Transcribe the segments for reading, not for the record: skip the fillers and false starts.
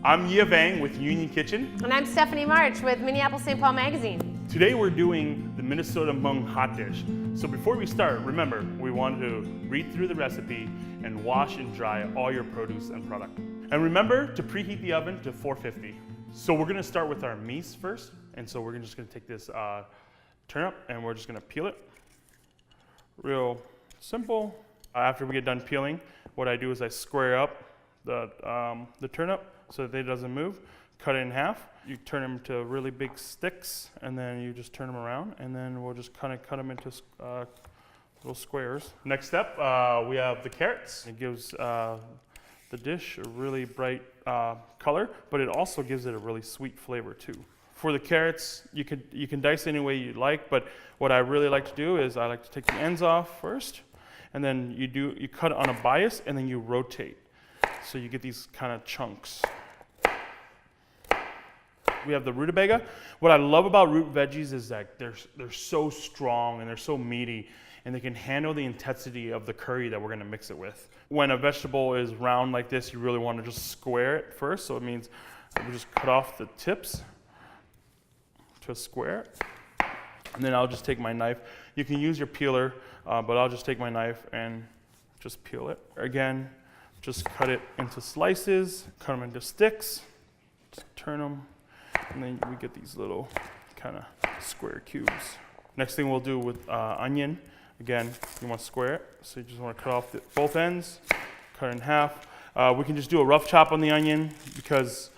I'm Yia Vang with Union Kitchen. And I'm Stephanie March with Minneapolis St.Paul Magazine. Today we're doing the Minnesota Hmong Hotdish. So before we start, remember, we want to read through the recipe and wash and dry all your produce and product. And remember to preheat the oven to 450. So we're gonna start with our Mpls first. And so we're just gonna take this turnip and we're just gonna peel it. Real simple. After we get done peeling, what I do is I square up the turnip so that it doesn't move. Cut it in half. You turn them to really big sticks, and then you just turn them around, and then we'll just kind of cut them into little squares. Next step, we have the carrots. It gives the dish a really bright color, but it also gives it a really sweet flavor too. For the carrots, you can dice any way you like, but what I really like to do is I like to take the ends off first, and then you cut it on a bias, and then you rotate. So you get these kind of chunks. We have the rutabaga. What I love about root veggies is that they're so strong and they're so meaty, and they can handle the intensity of the curry that we're going to mix it with. When a vegetable is round like this, you really want to just square it first. So it means we just cut off the tips to square it. And then I'll just take my knife. You can use your peeler, but I'll just take my knife and just peel it. Again, just cut it into slices, cut them into sticks, just turn them, and then we get these little kind of square cubes. Next thing we'll do with onion, again, you want to square it, so you just want to cut off both ends, cut it in half. We can just do a rough chop on the onion because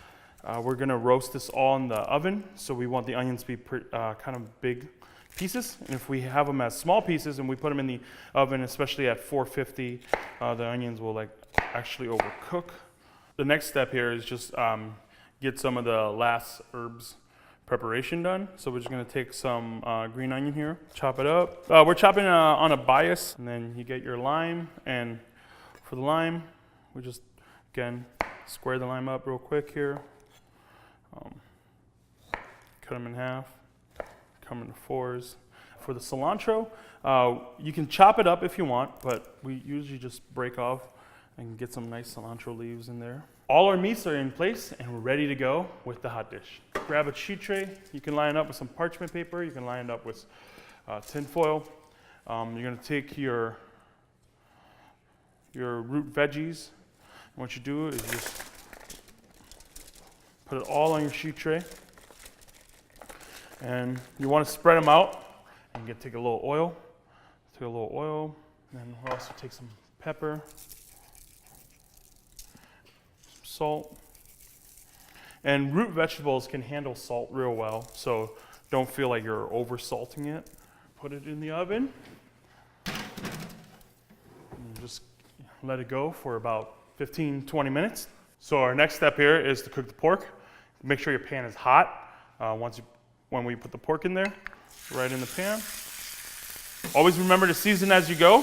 we're going to roast this all in the oven, so we want the onions to be kind of big pieces. And if we have them as small pieces and we put them in the oven, especially at 450, the onions will actually overcook. The next step here is just get some of the last herbs preparation done. So we're just gonna take some green onion here, chop it up. We're chopping on a bias, and then you get your lime. And for the lime, we just, again, square the lime up real quick here. Cut them in half, cut them into fours. For the cilantro, you can chop it up if you want, but we usually just break off and get some nice cilantro leaves in there. All our meats are in place and we're ready to go with the hot dish. Grab a sheet tray. You can line it up with some parchment paper. You can line it up with tin foil. You're gonna take your root veggies. And what you do is just put it all on your sheet tray. And you wanna spread them out and take a little oil. Take a little oil, and then we'll also take some pepper, salt. And root vegetables can handle salt real well, so don't feel like you're over salting it. Put it in the oven. And just let it go for about 15-20 minutes. So our next step here is to cook the pork. Make sure your pan is hot when we put the pork in there, right in the pan. Always remember to season as you go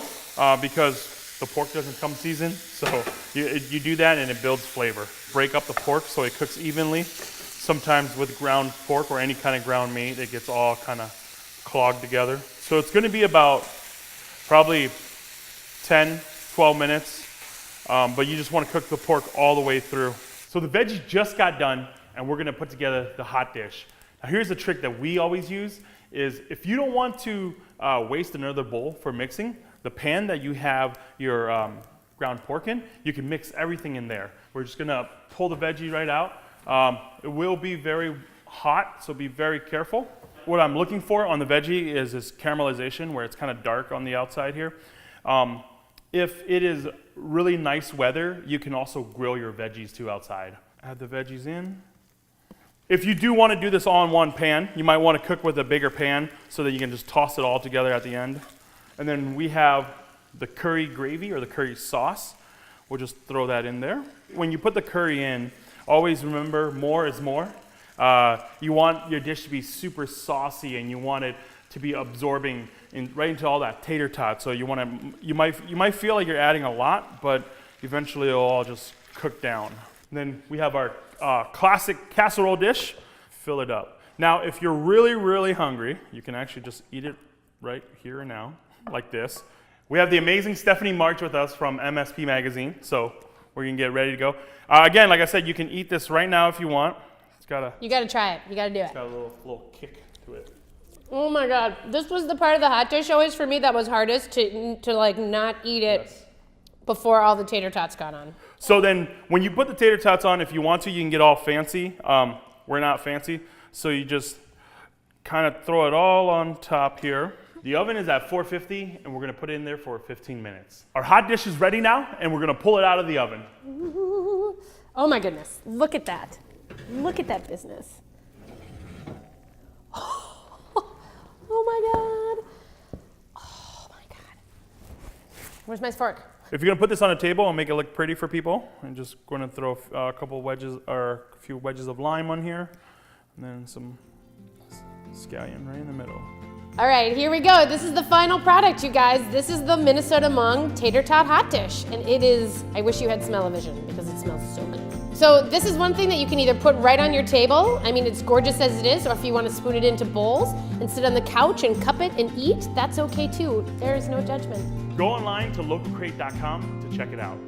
because the pork doesn't come seasoned, so you do that and it builds flavor. Break up the pork so it cooks evenly. Sometimes with ground pork or any kind of ground meat, it gets all kind of clogged together. So it's gonna be about probably 10-12 minutes, but you just wanna cook the pork all the way through. So the veggies just got done and we're gonna put together the hot dish. Now here's a trick that we always use is if you don't want to waste another bowl for mixing, the pan that you have your ground pork in, you can mix everything in there. We're just gonna pull the veggie right out. It will be very hot, so be very careful. What I'm looking for on the veggie is this caramelization where it's kind of dark on the outside here. If it is really nice weather, you can also grill your veggies too outside. Add the veggies in. If you do want to do this all in one pan, you might want to cook with a bigger pan so that you can just toss it all together at the end. And then we have the curry gravy or the curry sauce. We'll just throw that in there. When you put the curry in, always remember more is more. You want your dish to be super saucy and you want it to be absorbing right into all that tater tot. So you might feel like you're adding a lot, but eventually it'll all just cook down. And then we have our classic casserole dish. Fill it up. Now, if you're really, really hungry, you can actually just eat it right here and now, like this. We have the amazing Stephanie March with us from MSP Magazine, so where you can get ready to go. Again, like I said, you can eat this right now if you want. You gotta try it. You gotta do it. It's got a little kick to it. Oh my God, this was the part of the hot dish always for me that was hardest to like not eat it before all the tater tots got on. So then when you put the tater tots on, if you want to, you can get all fancy. We're not fancy, so you just kind of throw it all on top here. The oven is at 450, and we're gonna put it in there for 15 minutes. Our hot dish is ready now, and we're gonna pull it out of the oven. Ooh. Oh my goodness, look at that. Look at that business. Oh my God. Oh my God. Where's my fork? If you're gonna put this on a table and make it look pretty for people, I'm just gonna throw a couple wedges or a few wedges of lime on here, and then some scallion right in the middle. All right, here we go. This is the final product, you guys. This is the Minnesota Hmong Tater Tot Hot Dish. And it is, I wish you had smell-o-vision because it smells so good. So this is one thing that you can either put right on your table. I mean, it's gorgeous as it is, or if you want to spoon it into bowls and sit on the couch and cup it and eat, that's okay too. There is no judgment. Go online to localcrate.com to check it out.